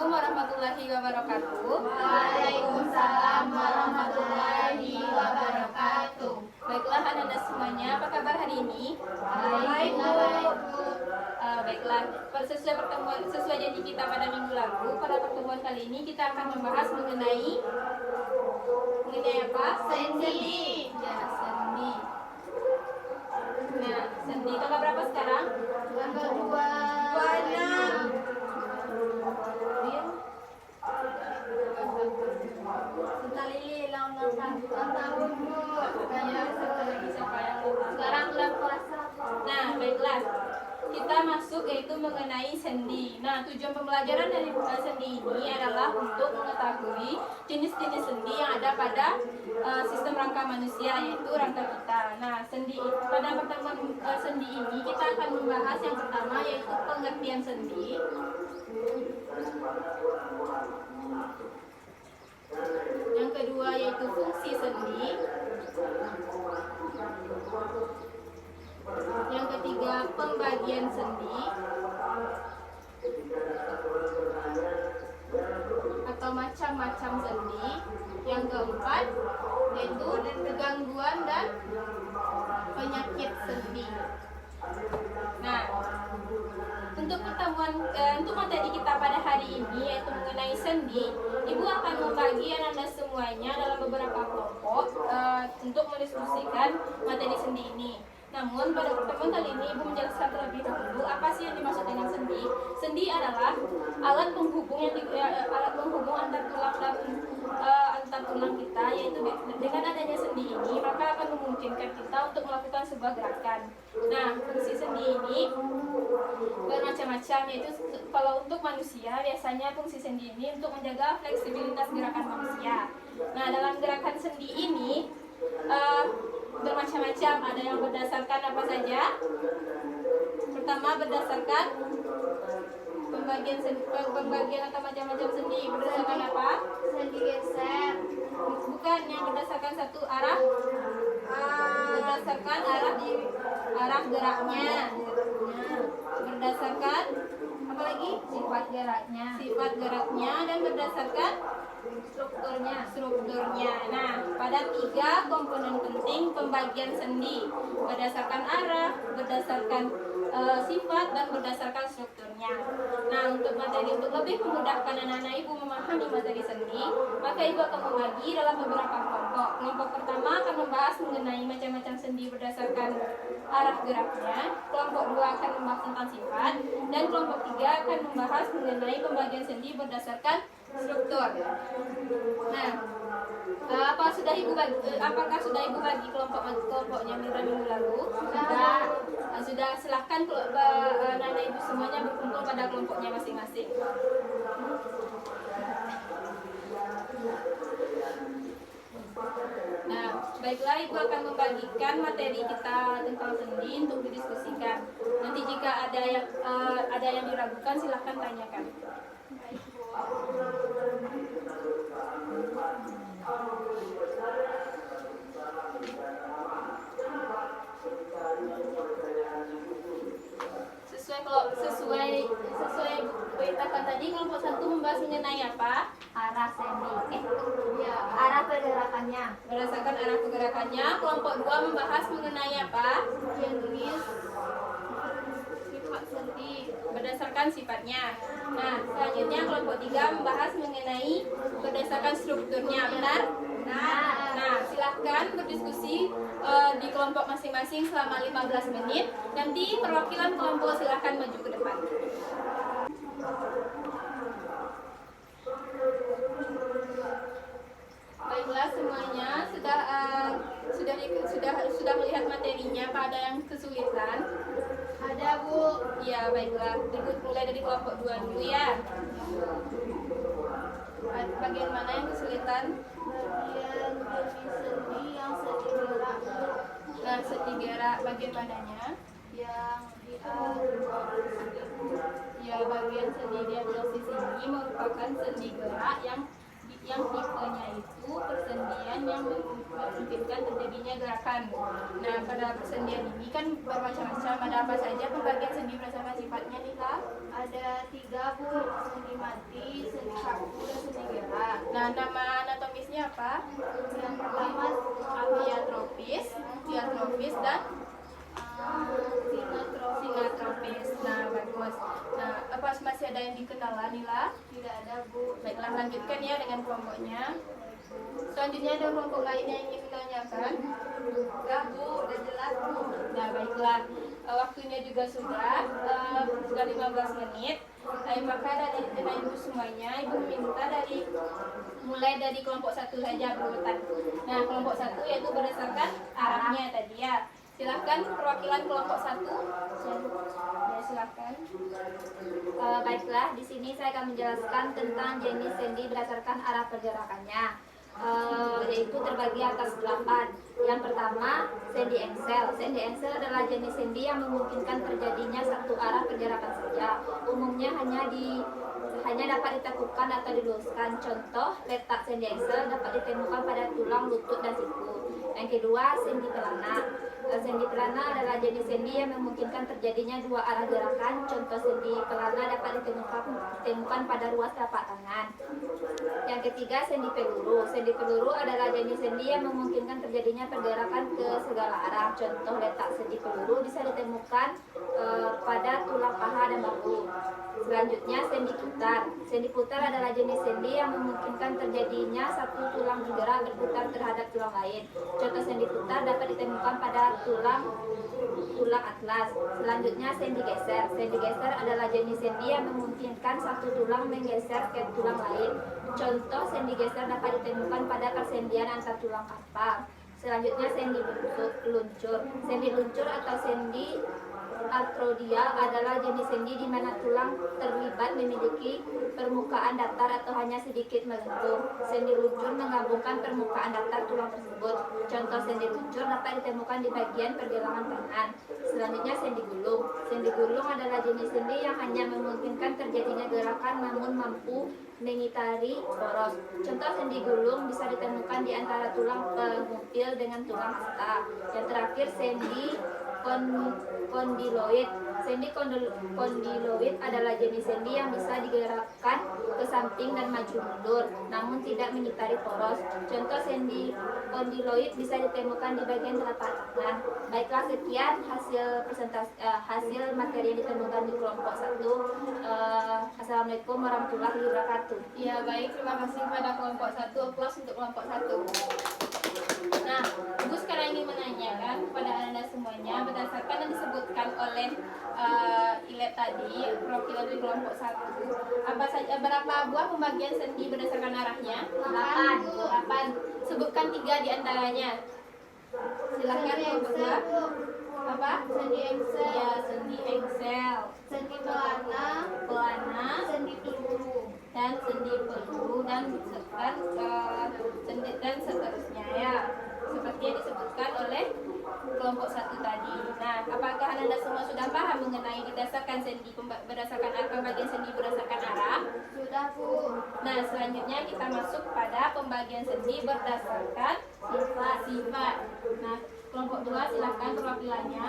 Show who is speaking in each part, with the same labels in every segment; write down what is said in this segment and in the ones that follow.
Speaker 1: Assalamualaikum warahmatullahi wabarakatuh.
Speaker 2: Waalaikumsalam warahmatullahi wabarakatuh.
Speaker 1: Baiklah anak-anak semuanya, apa kabar hari ini?
Speaker 2: Baik, Bu.
Speaker 1: Baiklah, sesuai janji kita pada minggu lalu, pada pertemuan kali ini kita akan membahas mengenai apa?
Speaker 2: Sendi.
Speaker 1: Ya, sendi. Nah, sendi tanggal berapa sekarang?
Speaker 2: Tanggal 2.
Speaker 1: Sinta Lili ulang tahun.
Speaker 2: Sekarang bulan puasa.
Speaker 1: Nah, baiklah. Kita masuk yaitu mengenai sendi. Nah, tujuan pembelajaran dari sendi ini adalah untuk mengetahui jenis-jenis sendi yang ada pada sistem rangka manusia, yaitu rangka kita. Nah, pada pertemuan sendi ini kita akan membahas yang pertama yaitu pengertian sendi. Yang kedua yaitu fungsi sendi. Yang ketiga pembagian sendi atau macam-macam sendi. Yang keempat yaitu gangguan dan penyakit sendi. Nah, untuk materi kita pada hari ini yaitu mengenai sendi, Ibu akan membagi anak-anak semuanya dalam beberapa kelompok untuk mendiskusikan materi sendi ini. Namun pada pertemuan kali ini Ibu menjelaskan terlebih dahulu apa sih yang dimaksud dengan sendi. Sendi adalah alat penghubung antar tulang dan antar tulang kita, yaitu dengan adanya sendi ini maka akan memungkinkan kita untuk melakukan sebuah gerakan. Nah, fungsi sendi ini bermacam-macam, yaitu kalau untuk manusia biasanya fungsi sendi ini untuk menjaga fleksibilitas gerakan manusia. Nah, dalam gerakan sendi ini bermacam-macam, ada yang berdasarkan apa saja. Pertama berdasarkan pembagian atau macam-macam sendi. Berdasarkan apa?
Speaker 2: Sendi geser.
Speaker 1: Bukan, yang berdasarkan satu arah. Berdasarkan arah geraknya. Berdasarkan apa lagi?
Speaker 2: Sifat
Speaker 1: geraknya dan berdasarkan strukturnya. Nah, pada 3 komponen penting pembagian sendi, berdasarkan arah, berdasarkan sifat dan berdasarkan strukturnya. Nah, untuk lebih memudahkan anak-anak Ibu memahami materi sendi, maka Ibu akan membagi dalam beberapa kelompok. Kelompok pertama akan membahas mengenai macam-macam sendi berdasarkan arah geraknya. Kelompok 2 akan membahas tentang sifat, dan kelompok 3 akan membahas mengenai pembagian sendi berdasarkan struktur. Nah, apakah sudah Ibu bagi kelompoknya minggu lalu? Sudah. Silahkan anak-anak Ibu semuanya berkumpul pada kelompoknya masing-masing. Nah, baiklah, Ibu akan membagikan materi kita tentang sendi untuk didiskusikan. Nanti jika ada yang diragukan silahkan tanyakan. Sesuai beritakan tadi, kelompok 1 membahas mengenai apa?
Speaker 2: Arah sendi. Arah pergerakannya.
Speaker 1: Berdasarkan arah pergerakannya. Kelompok 2 membahas mengenai apa?
Speaker 2: Jenis sifat sendi.
Speaker 1: Berdasarkan sifatnya. Nah, selanjutnya kelompok 3 membahas mengenai berdasarkan strukturnya. Benar? Nah, silahkan berdiskusi di kelompok masing-masing selama 15 menit. Nanti perwakilan kelompok silahkan maju ke depan. Baiklah, semuanya sudah melihat materinya. Apa ada yang kesulitan?
Speaker 2: Ada, Bu.
Speaker 1: Ya, baiklah. Mulai dari kelompok 2 dulu ya. Bagian mana yang kesulitan?
Speaker 2: Bagian jenis sendi yang sendi gerak.
Speaker 1: Nah, sendi gerak bagian mananya?
Speaker 2: Yang
Speaker 1: Ya, bagian sendi diagnosis ini merupakan sendi gerak yang tipenya itu persendian yang memungkinkan terjadinya gerakan. Nah, pada persendian ini kan bermacam-macam. Ada apa saja pembagian sendi berdasarkan sifatnya nih, Kak?
Speaker 2: ada 3, Bu. Sendi mati,
Speaker 1: yang dikenalan Nila?
Speaker 2: Tidak ada, Bu.
Speaker 1: Baiklah, lanjutkan ya dengan kelompoknya. Selanjutnya ada kelompok lain yang ingin menanyakan?
Speaker 2: Enggak, Bu. Udah jelas, Bu.
Speaker 1: Nah, baiklah. Waktunya juga sudah 15 menit. Maka dari ibu semuanya, ibu minta mulai dari kelompok 1 saja berurutan. Nah, kelompok 1 yaitu berdasarkan arahnya tadi ya. Silahkan perwakilan kelompok 1. Ya, silahkan.
Speaker 3: Baiklah, di sini saya akan menjelaskan tentang jenis sendi berdasarkan arah pergerakannya, yaitu terbagi atas 8. Yang pertama, sendi engsel. Sendi engsel adalah jenis sendi yang memungkinkan terjadinya satu arah pergerakan saja. Umumnya hanya dapat ditekukan atau diluruskan. Contoh, letak sendi engsel dapat ditemukan pada tulang, lutut, dan siku. Yang kedua, sendi pelana. Sendi pelana adalah jenis sendi yang memungkinkan terjadinya dua arah gerakan. Contoh sendi pelana dapat ditemukan pada ruas telapak tangan. Yang ketiga, sendi peluru. Sendi peluru adalah jenis sendi yang memungkinkan terjadinya pergerakan ke segala arah. Contoh letak sendi peluru bisa ditemukan pada tulang paha dan bahu. Selanjutnya, sendi putar. Sendi putar adalah jenis sendi yang memungkinkan terjadinya satu tulang bergerak berputar terhadap tulang lain. Contoh sendi putar dapat ditemukan pada tulang atlas. Selanjutnya, sendi geser. Sendi geser adalah jenis sendi yang memungkinkan satu tulang menggeser ke tulang lain. Contoh sendi geser dapat ditemukan pada persendian antar tulang karpal. Selanjutnya, sendi luncur. Sendi luncur atau sendi artrodial adalah jenis sendi di mana tulang terlibat memiliki permukaan datar atau hanya sedikit melentur. Sendi luncur menggabungkan permukaan datar tulang tersebut. Contoh sendi luncur dapat ditemukan di bagian pergelangan tangan. Selanjutnya, sendi gulung. Sendi gulung adalah jenis sendi yang hanya memungkinkan terjadinya gerakan namun mampu mengitari poros. Contoh sendi gulung bisa ditemukan di antara tulang pengumpil dengan tulang hasta. Yang terakhir, sendi kondiloid. Sendi kondiloid adalah jenis sendi yang bisa digerakkan ke samping dan maju mundur, namun tidak mengitari poros. Contoh sendi kondiloid bisa ditemukan di bagian telapak tangan. Baiklah, sekian hasil materi yang ditemukan di kelompok 1. Assalamualaikum warahmatullahi wabarakatuh.
Speaker 1: Ya, baik, terima kasih kepada kelompok 1. Aplaus untuk kelompok 1. Nah, Ibu sekarang ingin menanyakan kepada Anda semuanya berdasarkan yang disebutkan oleh Ilet tadi, perwakilan dari kelompok 1. Berapa buah pembagian sendi berdasarkan arahnya? 8. Sebutkan 3 di antaranya. Silakan kelompok 2. Apa?
Speaker 2: Sendi engsel.
Speaker 1: Ya, sendi engsel,
Speaker 2: Sendi pelana. Sendi peluru.
Speaker 1: dan sendi peluru dan sendi dan seterusnya ya, seperti yang disebutkan oleh kelompok 1 tadi. Nah, apakah Anda semua sudah paham mengenai berdasarkan pembagian sendi berdasarkan arah?
Speaker 2: Sudah, Bu.
Speaker 1: Nah, selanjutnya kita masuk pada pembagian sendi berdasarkan sifat. Nah, kelompok 2 silakan perwakilannya.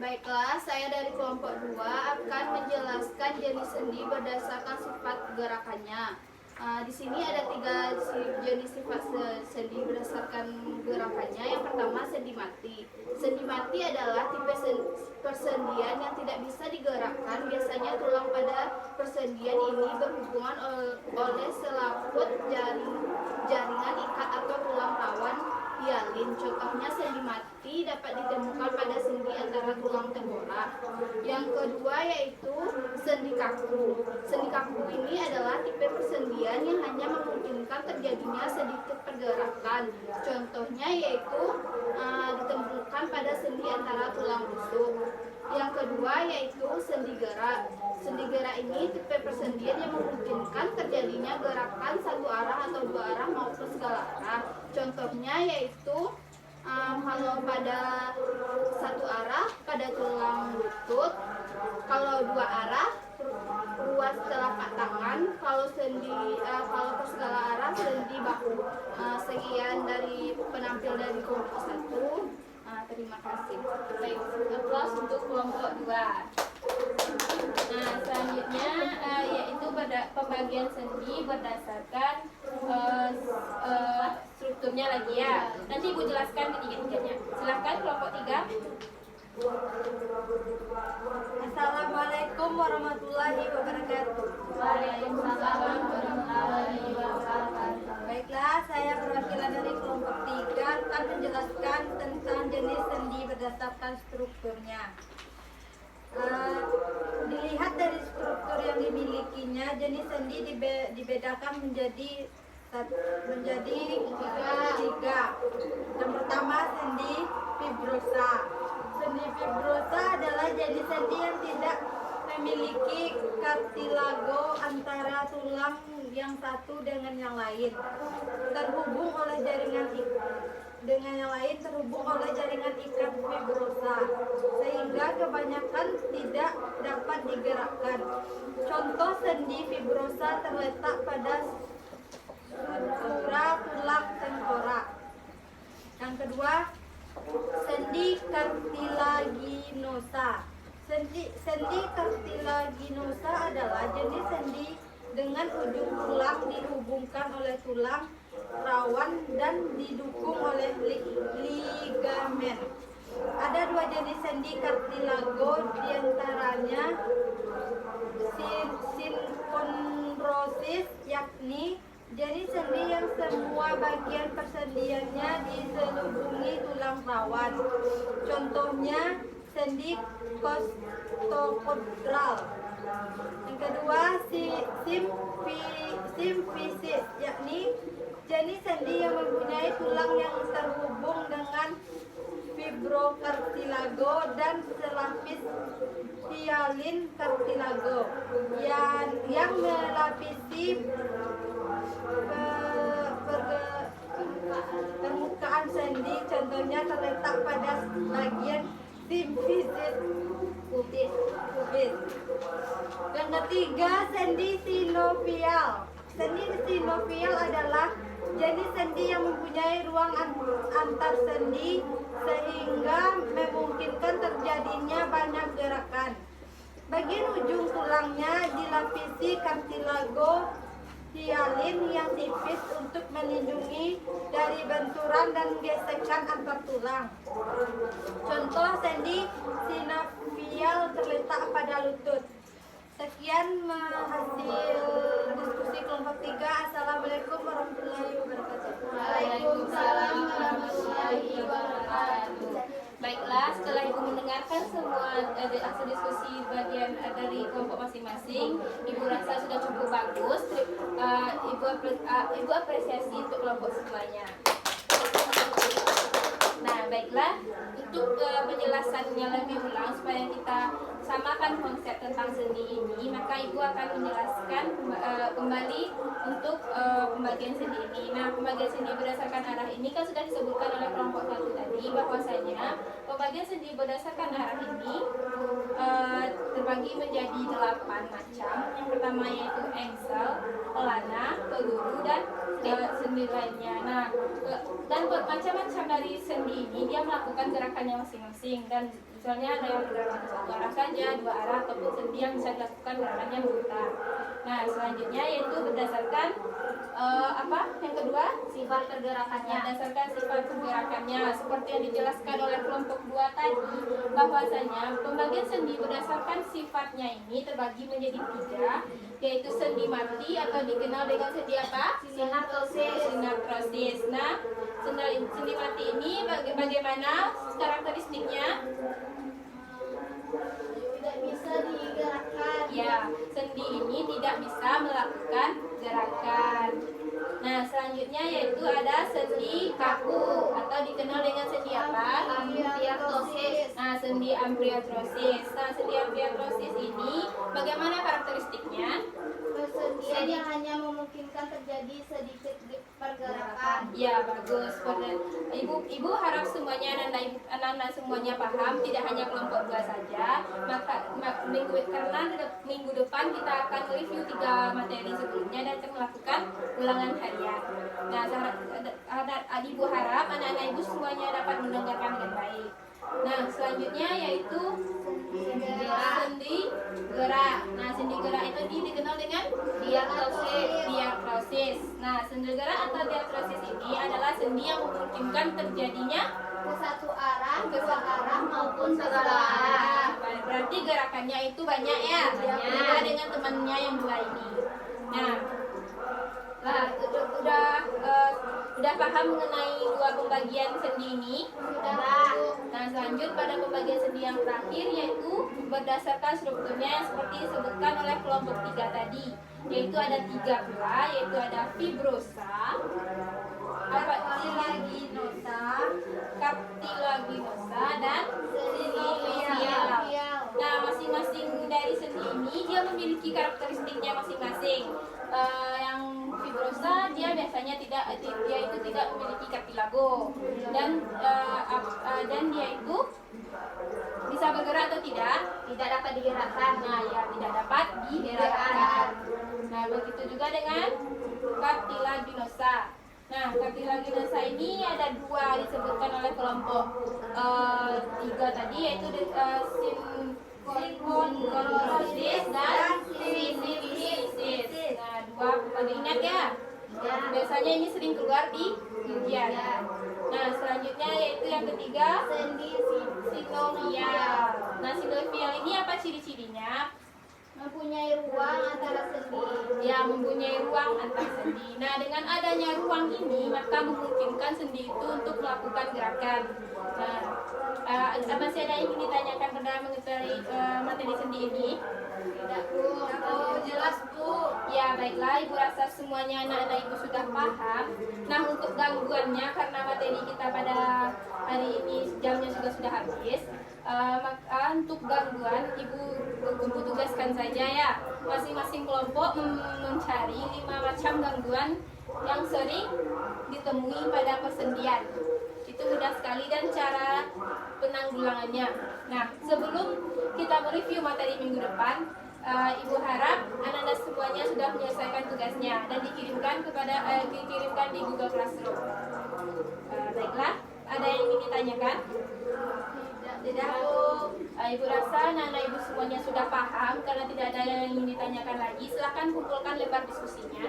Speaker 2: Baiklah, saya dari kelompok 2 akan menjelaskan jenis sendi berdasarkan sifat gerakannya. Di sini ada 3 jenis sifat sendi berdasarkan gerakannya. Yang pertama, sendi mati. Sendi mati adalah tipe persendian yang tidak bisa digerakkan. Biasanya tulang pada persendian ini berhubungan oleh selaput jaringan ikat atau tulang rawan hialin. Contohnya, sendi mati dapat ditemukan pada sendi antara tulang tengkorak. Yang kedua yaitu sendi kaku. Sendi kaku ini adalah tipe persendian yang hanya memungkinkan terjadinya sedikit pergerakan. Contohnya yaitu ditemukan pada sendi antara tulang rusuk. Yang kedua yaitu sendi gerak. Sendi gerak ini tipe persendian yang memungkinkan terjadinya gerakan satu arah atau dua arah maupun segala arah. Contohnya yaitu kalau pada satu arah pada tulang lutut, kalau dua arah ruas telapak tangan, kalau ke segala arah sendi bahu. Sekian dari penampil dari kelompok 1. Terima kasih.
Speaker 1: Baik, aplaus untuk kelompok 2. Nah, selanjutnya yaitu pembagian sendi berdasarkan strukturnya lagi ya. Nanti Ibu jelaskan ketiga-tiganya. Silakan kelompok 3.
Speaker 4: Assalamualaikum warahmatullahi wabarakatuh.
Speaker 3: Waalaikumsalam warahmatullahi wabarakatuh.
Speaker 4: Baiklah, saya perwakilan dari kelompok 3 akan menjelaskan tentang jenis sendi berdasarkan strukturnya. Dilihat dari struktur yang dimilikinya, jenis sendi dibedakan menjadi tiga. Yang pertama, sendi fibrosa. Sendi fibrosa adalah jenis sendi yang tidak memiliki kartilago antara tulang yang satu dengan yang lain, terhubung oleh jaringan ikat fibrosa, sehingga kebanyakan tidak dapat digerakkan. Contoh sendi fibrosa terletak pada sutura tulang tengkorak. Yang kedua, sendi kartilaginosa. Sendi kartilaginosa adalah jenis sendi dengan ujung tulang dihubungkan oleh tulang rawan dan didukung oleh ligamen. Ada dua jenis sendi kartilago, diantaranya sinkondrosis, yakni jenis sendi yang semua bagian persendiannya diselubungi tulang rawan. Contohnya sendi costochondral. Yang kedua, simfisis, yakni jenis sendi yang mempunyai tulang yang terhubung dengan fibrokartilago dan selapis hialin kartilago yang melapisi permukaan sendi. Contohnya terletak pada bagian simfisis pubis. Yang ketiga, sendi sinovial. Sendi sinovial adalah jenis sendi yang mempunyai ruang antar sendi sehingga memungkinkan terjadinya banyak gerakan. Bagian ujung tulangnya dilapisi kartilago hialin yang tipis untuk melindungi dari benturan dan gesekan antar tulang. Contoh sendi sinovial terletak pada lutut. Sekian hasil diskusi kelompok 3. Assalamualaikum warahmatullahi wabarakatuh.
Speaker 2: Waalaikumsalam warahmatullahi wabarakatuh.
Speaker 1: Baiklah, setelah Ibu mendengarkan semua hasil diskusi bagian dari kelompok masing-masing, Ibu rasa sudah cukup bagus. Ibu apresiasi untuk kelompok semuanya. Nah, baiklah, untuk penjelasannya lebih ulang supaya kita samakan konsep tentang sendi ini, maka Ibu akan menjelaskan kembali untuk pembagian sendi ini. Nah, pembagian sendi berdasarkan arah ini kan sudah disebutkan oleh kelompok 1 tadi, bahwasanya pembagian sendi berdasarkan arah ini terbagi menjadi 8 macam. Yang pertama yaitu engsel, pelana, peluru, dan sendi lainnya. Nah, dan macam-macam dari sendi ini dia melakukan gerakannya masing-masing, dan misalnya ada yang bergerak satu arah saja, 2 arah, ataupun sendi yang bisa dilakukan gerakannya memutar. Nah, selanjutnya yaitu berdasarkan yang kedua,
Speaker 3: Sifat pergerakannya.
Speaker 1: berdasarkan sifat pergerakannya, seperti yang dijelaskan oleh kelompok 2 tadi, bahwasanya pembagian sendi berdasarkan sifatnya ini terbagi menjadi 3, yaitu sendi mati atau dikenal dengan sendi apa? Sinartrosis. Nah, sendi mati ini bagaimana karakteristiknya?
Speaker 2: Tidak bisa digerakkan.
Speaker 1: Ya, sendi ini tidak bisa melakukan gerakan. Nah, selanjutnya yaitu ada sendi kaku atau dikenal dengan sendi apa?
Speaker 2: Ambriotrosis.
Speaker 1: Nah, sendi ambriotrosis. Nah, sendi ambriotrosis ini bagaimana karakteristiknya?
Speaker 2: Persendian yang hanya memungkinkan terjadi sedikit pergerakan.
Speaker 1: Ya, bagus. Ibu harap semuanya anak-anak semuanya paham, tidak hanya kelompok 2 saja. Karena minggu depan kita akan review 3 materi sebelumnya dan akan melakukan ulangan harian. Nah, ibu harap anak-anak ibu semuanya dapat mendengarkan dengan baik. Nah, selanjutnya yaitu sendi gerak. Nah, sendi gerak itu dikenal dengan diartrosis. Nah, sendi gerak atau diartrosis ini adalah sendi yang memungkinkan terjadinya
Speaker 2: ke satu arah, dua arah maupun segala arah.
Speaker 1: Berarti gerakannya itu banyak ya. Beda dengan temannya yang dua ini. Nah, udah paham mengenai dua pembagian sendi ini?
Speaker 2: Sudah.
Speaker 1: Nah, selanjut pada pembagian sendi yang terakhir yaitu berdasarkan strukturnya yang seperti disebutkan oleh kelompok 3 tadi, yaitu ada 3 pula, yaitu ada fibrosa, cartilaginosa, dan sinovial. Nah, masing-masing dari sendi ini dia memiliki karakteristiknya masing-masing. Yang fibrosa dia biasanya tidak memiliki cartilago, dan dia itu bisa bergerak atau tidak?
Speaker 3: Tidak dapat digerakkan.
Speaker 1: Nah, ya tidak dapat digerakkan. Nah, begitu juga dengan cartilaginosa. Nah, cartilaginosa ini ada 2 disebutkan oleh kelompok 3 tadi, yaitu spondylosis dan silisis. Nah, 2 pada ingat ya. Biasanya ini sering keluar di ujian. Nah, selanjutnya yaitu yang ketiga,
Speaker 2: Sendi
Speaker 1: sinovial. Nah, sinovial ini apa ciri-cirinya?
Speaker 2: mempunyai ruang antara sendi.
Speaker 1: Ya, mempunyai ruang antar sendi. Nah, dengan adanya ruang ini, maka memungkinkan sendi itu untuk melakukan gerakan. Nah, masih ada yang ingin ditanyakan pada mengenai materi sendi ini?
Speaker 2: Tidak, Bu.
Speaker 4: Oh, jelas Bu.
Speaker 1: Ya, baiklah, Ibu rasa semuanya anak-anak Ibu sudah paham. Nah, untuk gangguannya, karena materi kita pada hari ini jamnya sudah habis, maka untuk gangguan Ibu tugaskan saja ya. Masing-masing kelompok mencari 5 macam gangguan yang sering ditemui pada persendian. Itu mudah sekali dan cara penanggulangannya. Nah, sebelum kita mereview materi minggu depan, Ibu harap anak-anak semuanya sudah menyelesaikan tugasnya dan dikirimkan di Google Classroom. Baiklah, ada yang ingin ditanyakan? Tidak, Bu. Ibu rasa anak-anak Ibu semuanya sudah paham. Karena tidak ada yang ingin ditanyakan lagi, silakan kumpulkan lembar diskusinya.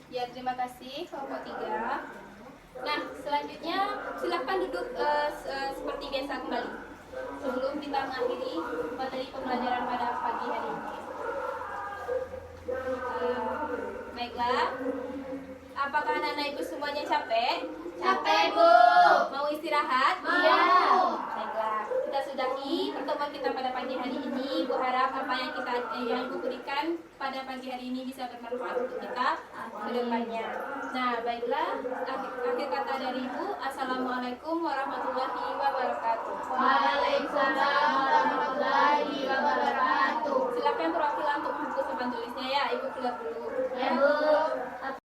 Speaker 1: Ya, terima kasih kelompok 3. Nah, selanjutnya silahkan duduk seperti biasa kembali sebelum kita mengakhiri materi pembelajaran pada pagi hari ini. Baiklah, apakah anak-anak Ibu semuanya capek?
Speaker 2: Capek, Bu.
Speaker 1: Mau istirahat?
Speaker 2: Iya.
Speaker 1: Baiklah, kita sudahi pertemuan kita pada pagi hari ini. Bu harap apa yang Ibu berikan pada pagi hari ini bisa bermanfaat untuk kita ke depannya. Nah, baiklah, akhir kata dari Ibu, Assalamualaikum warahmatullahi wabarakatuh.
Speaker 2: Waalaikumsalam.